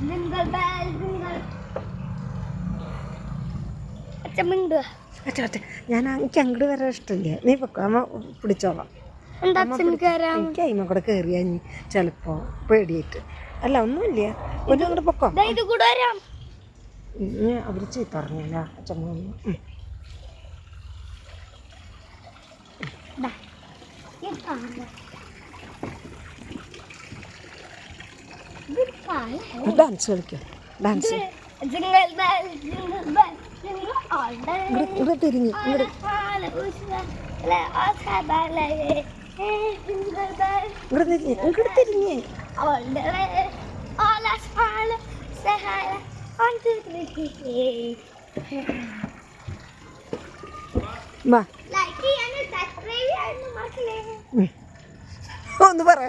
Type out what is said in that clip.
Jingle bell, jingle. അച്ഛമ്മ അച്ഛാ ഞാൻ എനിക്ക് അങ്ങോട്ട് വരാൻ ഇഷ്ടമില്ല. നീ പൊക്കോ, അമ്മ പിടിച്ചോളാം. എനിക്ക് അയിമ കൂടെ കയറിയാ ചിലപ്പോൾ പേടിയായിട്ട്. അല്ല ഒന്നുമില്ല, ഒരു അങ്ങോട്ട് പൊക്കോ. അവർ ചീത്ത പറഞ്ഞില്ല അച്ഛമ്മ. ഡാൻസ് കളിക്കാം, ഡാൻസ്. ഇവിടെ തിരിഞ്ഞ് ഇങ്ങോട്ട് ഇങ്ങോട്ട് തിരിഞ്ഞ് വാ ഒന്ന് പറ.